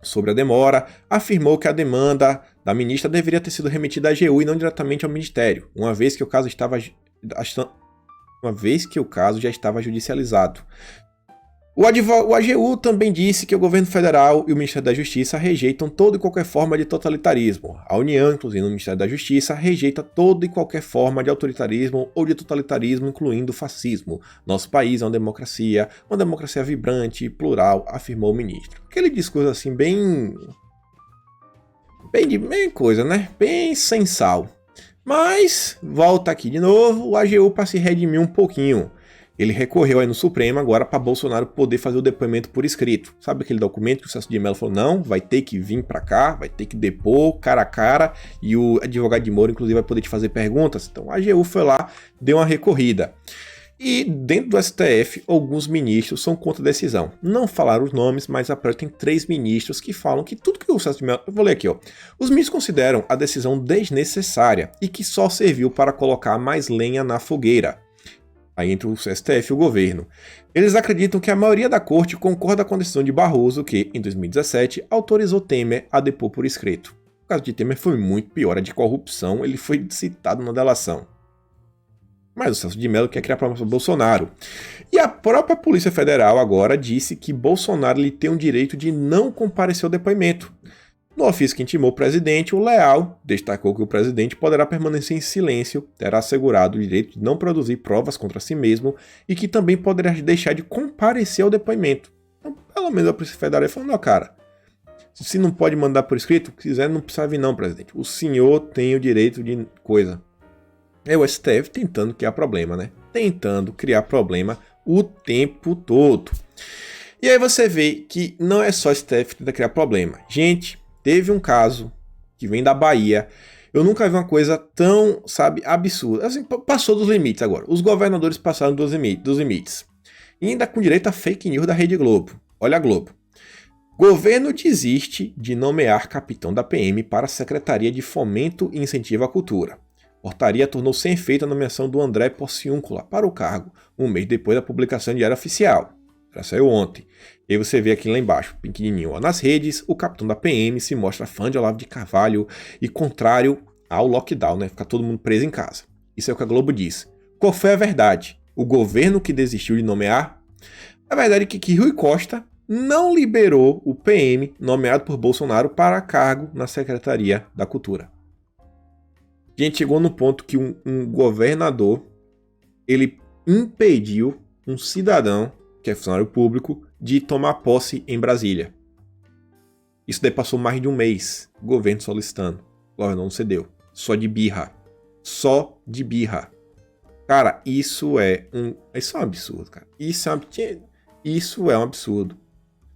Sobre a demora, afirmou que a demanda da ministra deveria ter sido remetida à AGU e não diretamente ao Ministério, uma vez que o caso já estava judicializado. O AGU também disse que o governo federal e o Ministério da Justiça rejeitam toda e qualquer forma de totalitarismo. A União, inclusive o Ministério da Justiça, rejeita toda e qualquer forma de autoritarismo ou de totalitarismo, incluindo o fascismo. Nosso país é uma democracia vibrante e plural, afirmou o ministro. Aquele discurso assim bem coisa, né? Bem sem sal. Mas, volta aqui de novo, o AGU para se redimir um pouquinho. Ele recorreu aí no Supremo agora para Bolsonaro poder fazer o depoimento por escrito. Sabe aquele documento que o Celso de Mello falou, não, vai ter que vir para cá, vai ter que depor cara a cara, e o advogado de Moro, inclusive, vai poder te fazer perguntas? Então a AGU foi lá, deu uma recorrida. E dentro do STF, alguns ministros são contra a decisão. Não falaram os nomes, mas tem 3 ministros que falam que tudo que o Celso de Mello... Eu vou ler aqui, ó. Os ministros consideram a decisão desnecessária e que só serviu para colocar mais lenha na fogueira. Aí entre o STF e o governo. Eles acreditam que a maioria da corte concorda com a decisão de Barroso, que, em 2017, autorizou Temer a depor por escrito. O caso de Temer foi muito pior, a de corrupção, ele foi citado na delação. Mas o Celso de Mello quer criar problema para Bolsonaro. E a própria Polícia Federal agora disse que Bolsonaro ele tem o direito de não comparecer ao depoimento. No ofício que intimou o presidente, o Leal destacou que o presidente poderá permanecer em silêncio, terá assegurado o direito de não produzir provas contra si mesmo e que também poderá deixar de comparecer ao depoimento. Então, pelo menos a Polícia Federal falou, não, cara, se não pode mandar por escrito, se quiser não precisa vir não, presidente. O senhor tem o direito de coisa. É o STF tentando criar problema, né? Tentando criar problema o tempo todo. E aí você vê que não é só o STF que tenta criar problema. Gente, teve um caso que vem da Bahia. Eu nunca vi uma coisa tão, absurda. Assim, passou dos limites agora. Os governadores passaram dos limites. E ainda com direito a fake news da Rede Globo. Olha a Globo. Governo desiste de nomear capitão da PM para a Secretaria de Fomento e Incentivo à Cultura. Portaria tornou sem efeito a nomeação do André Porciúncula para o cargo, um mês depois da publicação de Diário Oficial. Já saiu ontem. E aí você vê aqui lá embaixo, pequenininho. Ó, nas redes, o capitão da PM se mostra fã de Olavo de Carvalho e contrário ao lockdown, né? Ficar todo mundo preso em casa. Isso é o que a Globo diz. Qual foi a verdade? O governo que desistiu de nomear? A verdade é que Rui Costa não liberou o PM nomeado por Bolsonaro para cargo na Secretaria da Cultura. A gente chegou no ponto que um governador ele impediu um cidadão, que é funcionário público, de tomar posse em Brasília. Isso daí passou mais de um mês, o governo solicitando. O governador não cedeu. Só de birra. Só de birra. Cara, isso é um absurdo, cara. Isso é um absurdo.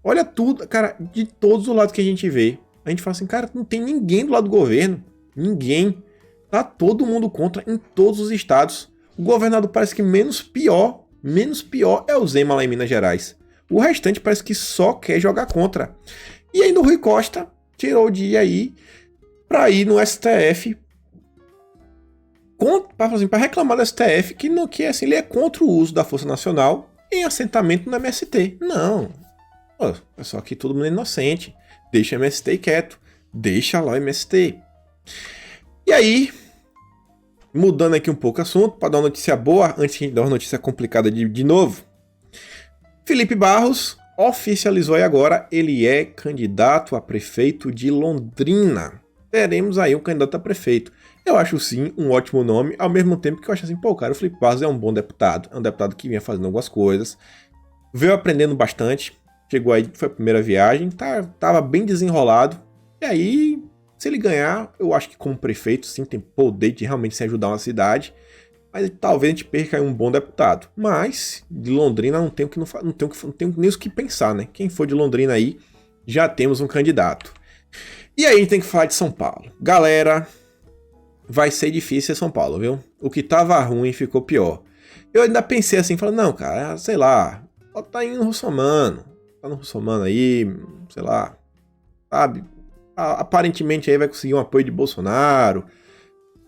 Olha tudo, cara, de todos os lados que a gente vê. A gente fala assim, cara, não tem ninguém do lado do governo. Ninguém. Tá todo mundo contra em todos os estados. O governador parece que menos pior é o Zema lá em Minas Gerais. O restante parece que só quer jogar contra. E ainda o Rui Costa tirou o dia aí para ir no STF para reclamar do STF que assim, ele é contra o uso da Força Nacional em assentamento no MST. Não. Só que todo mundo é inocente. Deixa o MST quieto. Deixa lá o MST. E aí, mudando aqui um pouco o assunto, para dar uma notícia boa, antes de dar uma notícia complicada de novo. Felipe Barros oficializou aí agora, ele é candidato a prefeito de Londrina. Teremos aí um candidato a prefeito. Eu acho sim um ótimo nome, ao mesmo tempo que eu acho assim, pô, cara, o Felipe Barros é um bom deputado, é um deputado que vinha fazendo algumas coisas, veio aprendendo bastante, chegou aí, foi a primeira viagem, tava bem desenrolado, e aí, se ele ganhar, eu acho que como prefeito, sim, tem poder de realmente se ajudar uma cidade, mas talvez a gente perca aí um bom deputado. Mas, de Londrina, não tem nem o que pensar, né? Quem for de Londrina aí, já temos um candidato. E aí a gente tem que falar de São Paulo. Galera, vai ser difícil ser São Paulo, viu? O que tava ruim ficou pior. Eu ainda pensei assim, falando, não, cara, sei lá, tá indo no Russomano. Tá no Russomano aí, sei lá, sabe? Aparentemente aí vai conseguir um apoio de Bolsonaro,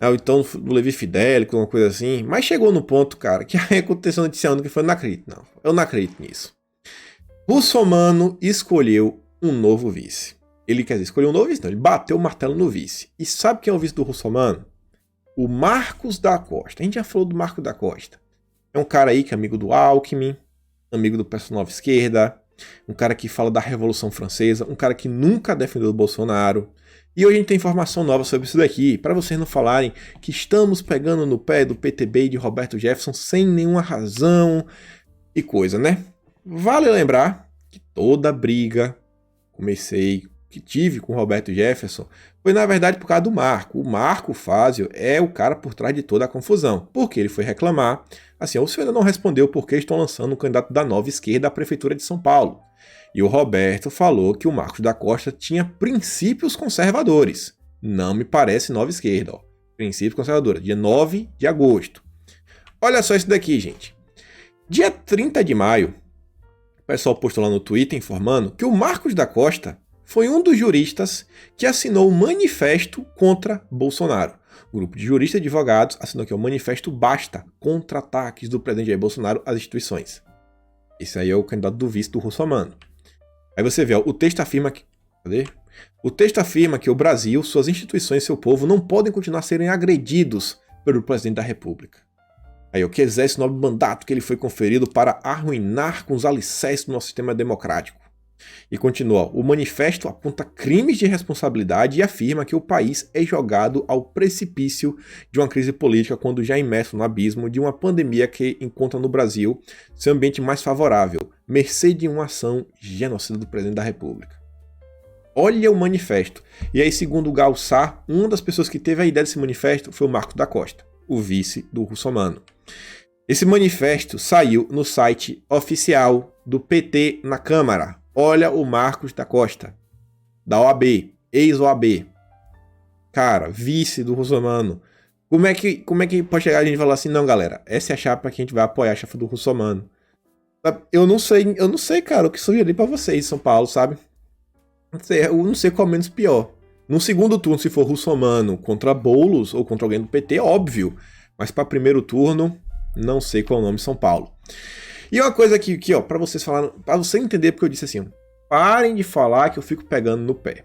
ou então do Levi Fidelix, alguma coisa assim. Mas chegou no ponto, cara, que aí aconteceu noticiando que foi, não acredito, não. Eu não acredito nisso. Russomano escolheu um novo vice. Ele quer dizer, escolheu um novo vice, não, ele bateu o martelo no vice. E sabe quem é o vice do Russomano? O Marcos da Costa. A gente já falou do Marcos da Costa. É um cara aí que é amigo do Alckmin, amigo do pessoal Nova Esquerda, um cara que fala da Revolução Francesa, um cara que nunca defendeu o Bolsonaro. E hoje a gente tem informação nova sobre isso daqui, para vocês não falarem que estamos pegando no pé do PTB e de Roberto Jefferson sem nenhuma razão e coisa, né? Vale lembrar que toda briga que tive com o Roberto Jefferson foi na verdade por causa do Marco. O Marco Fázio é o cara por trás de toda a confusão, porque ele foi reclamar, assim, o senhor ainda não respondeu porque estão lançando um candidato da Nova Esquerda à Prefeitura de São Paulo. E o Roberto falou que o Marcos da Costa tinha princípios conservadores. Não me parece Nova Esquerda, ó. Princípios conservadores, dia 9 de agosto. Olha só isso daqui, gente. Dia 30 de maio, o pessoal postou lá no Twitter informando que o Marcos da Costa foi um dos juristas que assinou o manifesto contra Bolsonaro. O grupo de juristas e advogados assinou aqui o manifesto Basta contra ataques do presidente Jair Bolsonaro às instituições. Esse aí é o candidato do vice do Russomano. Aí você vê, ó, o texto afirma que... Cadê? O texto afirma que o Brasil, suas instituições e seu povo não podem continuar a serem agredidos pelo presidente da República. Aí, o que exerce o nobre mandato que ele foi conferido para arruinar com os alicerces do nosso sistema democrático. E continua, o manifesto aponta crimes de responsabilidade e afirma que o país é jogado ao precipício de uma crise política quando já imerso no abismo de uma pandemia que encontra no Brasil seu ambiente mais favorável, mercê de uma ação genocida do presidente da República. Olha o manifesto. E aí, segundo o Galçar, uma das pessoas que teve a ideia desse manifesto foi o Marcos da Costa, o vice do Russomano. Esse manifesto saiu no site oficial do PT na Câmara. Olha o Marcos da Costa, da OAB, ex-OAB. Cara, vice do Russomano. Como é que pode chegar a gente e falar assim, não, galera, essa é a chapa que a gente vai apoiar, a chapa do Russomano. Eu não sei, cara, o que sugerir pra vocês, São Paulo, sabe? Eu não sei qual é o menos pior. No segundo turno, se for Russomano contra Boulos ou contra alguém do PT, óbvio. Mas para primeiro turno, não sei qual é o nome de São Paulo. E uma coisa aqui ó, para vocês falarem, para você entender porque eu disse assim, parem de falar que eu fico pegando no pé.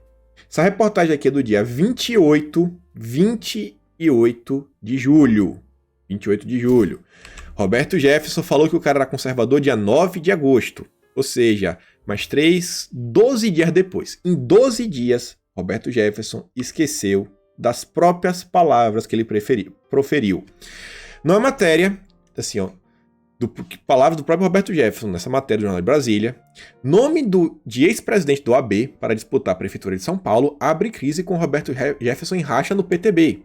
Essa reportagem aqui é do dia 28 de julho. 28 de julho. Roberto Jefferson falou que o cara era conservador dia 9 de agosto. Ou seja, mais 12 dias depois. Em 12 dias, Roberto Jefferson esqueceu das próprias palavras que ele proferiu. Numa matéria, assim, ó, palavras do próprio Roberto Jefferson, nessa matéria do Jornal de Brasília, nome de ex-presidente do AB para disputar a Prefeitura de São Paulo abre crise com Roberto Jefferson em racha no PTB.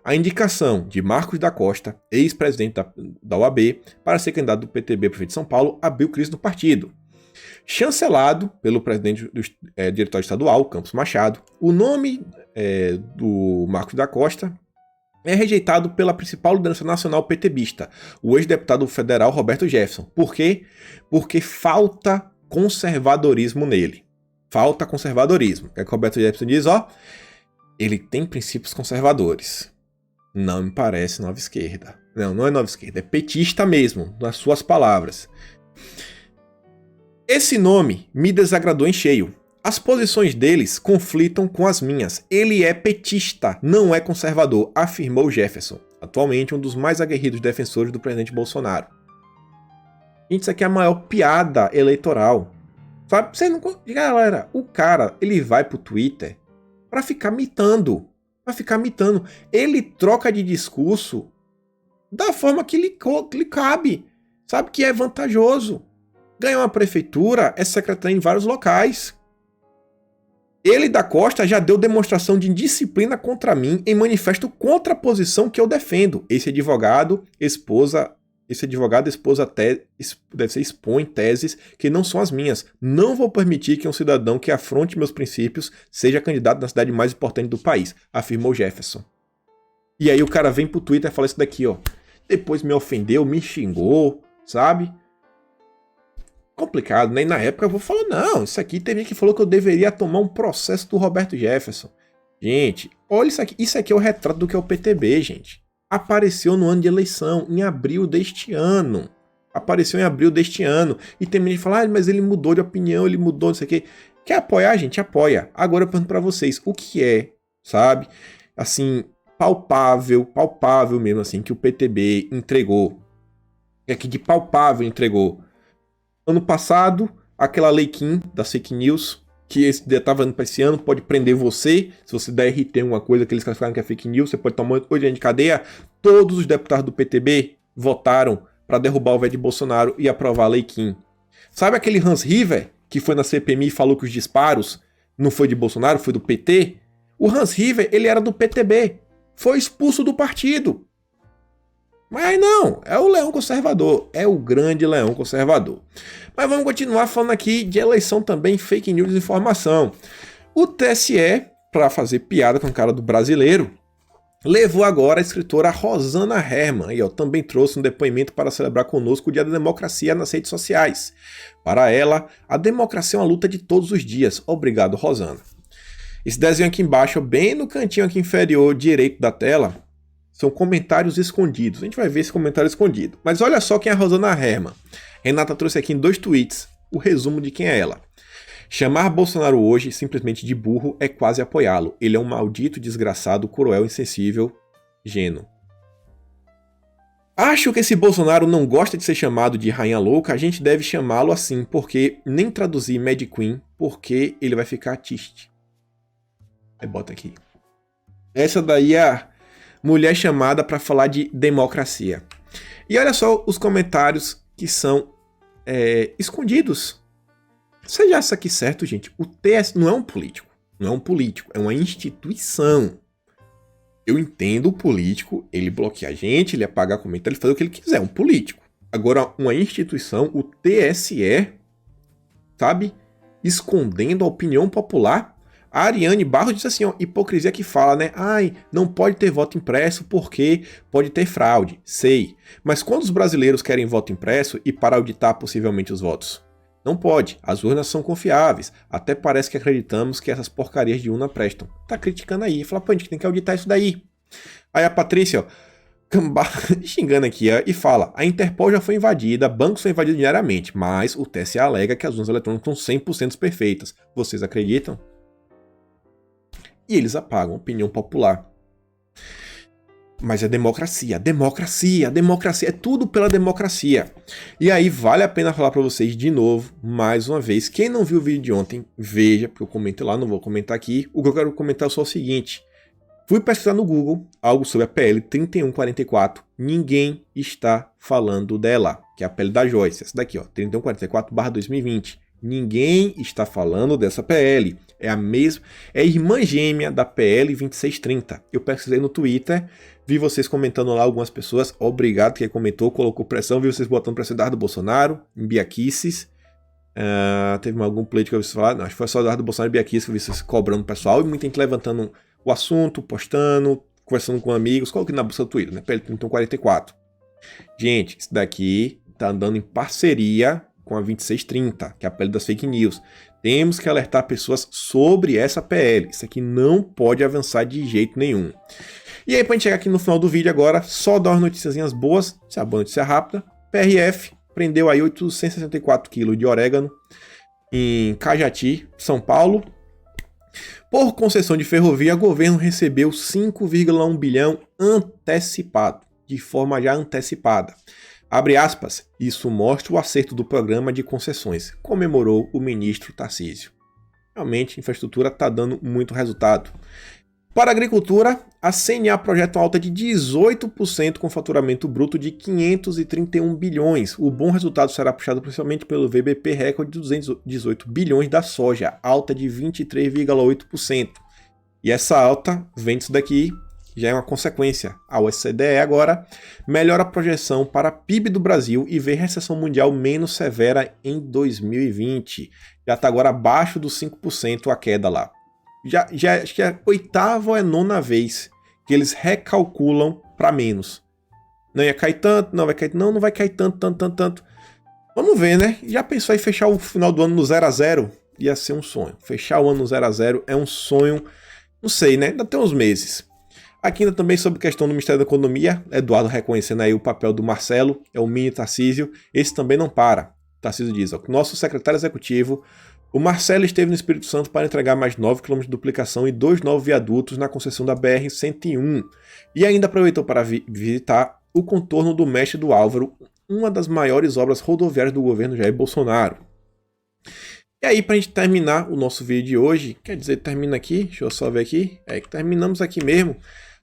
A indicação de Marcos da Costa, ex-presidente da OAB, para ser candidato do PTB a prefeito de São Paulo, abriu crise no partido. Chancelado pelo presidente do diretório estadual, Campos Machado, o nome do Marcos da Costa é rejeitado pela principal liderança nacional PTBista, o ex-deputado federal Roberto Jefferson. Por quê? Porque falta conservadorismo nele. Falta conservadorismo. O que é que o Roberto Jefferson diz? Ó, ele tem princípios conservadores. Não me parece Nova Esquerda. Não é Nova Esquerda, é petista mesmo, nas suas palavras. Esse nome me desagradou em cheio. As posições deles conflitam com as minhas. Ele é petista, não é conservador, afirmou Jefferson, atualmente um dos mais aguerridos defensores do presidente Bolsonaro. Gente, isso aqui é a maior piada eleitoral. Sabe? Você não... Galera, o cara, ele vai pro Twitter pra ficar mitando. Ele troca de discurso da forma que lhe cabe. Sabe que é vantajoso. Ganhar uma prefeitura é secretário em vários locais. Ele da Costa já deu demonstração de indisciplina contra mim em manifesto contra a posição que eu defendo. Esse advogado, esposa deve ser expõe teses que não são as minhas. Não vou permitir que um cidadão que afronte meus princípios seja candidato na cidade mais importante do país, afirmou Jefferson. E aí o cara vem pro Twitter e fala isso daqui, ó. Depois me ofendeu, me xingou, sabe? Complicado, né? E na época eu vou falar, não, isso aqui teve gente que falou que eu deveria tomar um processo do Roberto Jefferson. Gente, olha isso aqui é o retrato do que é o PTB, gente. Apareceu no ano de eleição, em abril deste ano. E tem gente que fala, mas ele mudou de opinião, ele mudou, não sei o quê. Quer apoiar, gente? Apoia. Agora eu pergunto pra vocês, o que é, sabe? Assim, palpável mesmo, assim, que o PTB entregou. É que de palpável entregou. Ano passado, aquela lei Kim das fake news, que estava indo para esse ano, pode prender você. Se você der RT em uma coisa que eles classificaram que é fake news, você pode tomar 8 anos de cadeia. Todos os deputados do PTB votaram para derrubar o velho de Bolsonaro e aprovar a lei Kim. Sabe aquele Hans River, que foi na CPMI e falou que os disparos não foi de Bolsonaro, foi do PT? O Hans River, ele era do PTB. Foi expulso do partido. Mas não, é o leão conservador, é o grande leão conservador. Mas vamos continuar falando aqui de eleição também, fake news e desinformação. O TSE, para fazer piada com a cara do brasileiro, levou agora a escritora Rosana Herrmann, e também trouxe um depoimento para celebrar conosco o Dia da Democracia nas redes sociais. Para ela, a democracia é uma luta de todos os dias. Obrigado, Rosana. Esse desenho aqui embaixo, bem no cantinho aqui inferior direito da tela, são comentários escondidos. A gente vai ver esse comentário escondido. Mas olha só quem é a Rosana Herrmann. Renata trouxe aqui em 2 tweets o resumo de quem é ela. Chamar Bolsonaro hoje simplesmente de burro é quase apoiá-lo. Ele é um maldito, desgraçado, cruel, insensível, gênio. Acho que esse Bolsonaro não gosta de ser chamado de rainha louca, a gente deve chamá-lo assim, porque nem traduzir Mad Queen, porque ele vai ficar triste. Aí bota aqui. Essa daí é a mulher chamada para falar de democracia. E olha só os comentários que são escondidos. Seja isso aqui certo, gente. O TSE não é um político. É uma instituição. Eu entendo o político, ele bloqueia a gente, ele apaga comentário, ele faz o que ele quiser. É um político. Agora, uma instituição, o TSE, sabe? Escondendo a opinião popular. A Ariane Barros disse assim, ó, hipocrisia que fala, né? Ai, não pode ter voto impresso porque pode ter fraude. Sei. Mas quando os brasileiros querem voto impresso e para auditar possivelmente os votos? Não pode. As urnas são confiáveis. Até parece que acreditamos que essas porcarias de urna prestam. Tá criticando aí. Fala, pô, a gente tem que auditar isso daí. Aí a Patrícia, ó, xingando aqui, ó, e fala, a Interpol já foi invadida, bancos são invadidos diariamente, mas o TSE alega que as urnas eletrônicas são 100% perfeitas. Vocês acreditam? E eles apagam a opinião popular. Mas é democracia, é tudo pela democracia. E aí vale a pena falar para vocês de novo, mais uma vez, quem não viu o vídeo de ontem, veja, porque eu comentei lá, não vou comentar aqui. O que eu quero comentar é só o seguinte, fui pesquisar no Google algo sobre a PL 3144, ninguém está falando dela, que é a PL da Joyce, essa daqui, ó, 3144/2020. Ninguém está falando dessa PL. É a mesma, é a irmã gêmea da PL 2630. Eu pesquisei no Twitter, vi vocês comentando lá, algumas pessoas. Obrigado quem comentou, colocou pressão, vi vocês botando pressão do Bolsonaro, em Biaquices. Teve algum político que eu vi falar, não, acho que foi só do Bolsonaro e Biaquices que eu vi vocês cobrando o pessoal, e muita gente levantando o assunto, postando, conversando com amigos. Coloquei na busca do Twitter, né? PL 3144. Gente, isso daqui tá andando em parceria com a 2630, que é a PL das fake news. Temos que alertar pessoas sobre essa PL. Isso aqui não pode avançar de jeito nenhum. E aí, pra gente chegar aqui no final do vídeo agora, só dar umas noticiazinhas boas. Essa é a boa notícia rápida. PRF prendeu aí 864 kg de orégano em Cajati, São Paulo. Por concessão de ferrovia, o governo recebeu 5,1 bilhão antecipado, de forma já antecipada. Abre aspas, isso mostra o acerto do programa de concessões, comemorou o ministro Tarcísio. Realmente, a infraestrutura está dando muito resultado. Para a agricultura, a CNA projeta uma alta de 18% com faturamento bruto de 531 bilhões. O bom resultado será puxado principalmente pelo VBP recorde de 218 bilhões da soja, alta de 23,8%. E essa alta vem disso daqui, já é uma consequência. A OCDE agora melhora a projeção para PIB do Brasil e vê recessão mundial menos severa em 2020. Já está agora abaixo dos 5% a queda lá. Já acho que é a oitava ou é nona vez que eles recalculam para menos. Não ia cair tanto, não vai cair, não vai cair tanto. Vamos ver, né? Já pensou em fechar o final do ano no 0 a 0? Ia ser um sonho. Fechar o ano no 0 a 0 é um sonho, não sei, né? Ainda tem uns meses. Aqui ainda também sobre questão do Ministério da Economia, Eduardo reconhecendo aí o papel do Marcelo, é o mini Tarcísio, esse também não para. Tarcísio diz, ó, nosso secretário executivo, o Marcelo esteve no Espírito Santo para entregar mais 9 km de duplicação e 2 novos viadutos na concessão da BR-101. E ainda aproveitou para visitar o contorno do Mestre do Álvaro, uma das maiores obras rodoviárias do governo Jair Bolsonaro. E aí, para a gente terminar o nosso vídeo de hoje, quer dizer, termina aqui, deixa eu só ver aqui, que terminamos aqui mesmo,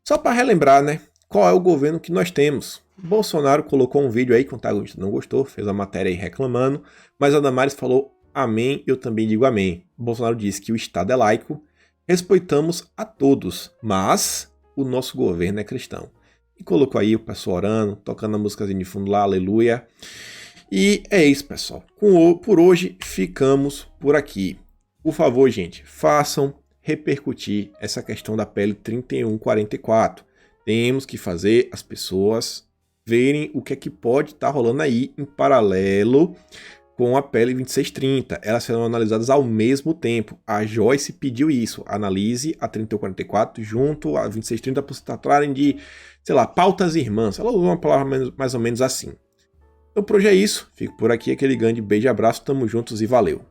só para relembrar, né, qual é o governo que nós temos. Bolsonaro colocou um vídeo aí que o antagonista não gostou, fez a matéria aí reclamando, mas a Damares falou amém, eu também digo amém. Bolsonaro disse que o Estado é laico, respeitamos a todos, mas o nosso governo é cristão. E colocou aí o pessoal orando, tocando a músicazinha de fundo lá, aleluia. E é isso, pessoal. Por hoje, ficamos por aqui. Por favor, gente, façam repercutir essa questão da PL 3144. Temos que fazer as pessoas verem o que é que pode estar rolando aí em paralelo com a PL 2630. Elas serão analisadas ao mesmo tempo. A Joyce pediu isso. Analise a 3144 junto a 2630 para se tratarem de, sei lá, pautas irmãs. Ela usou uma palavra mais ou menos assim. Então por hoje é isso. Fico por aqui. Aquele grande beijo e abraço. Tamo juntos e valeu.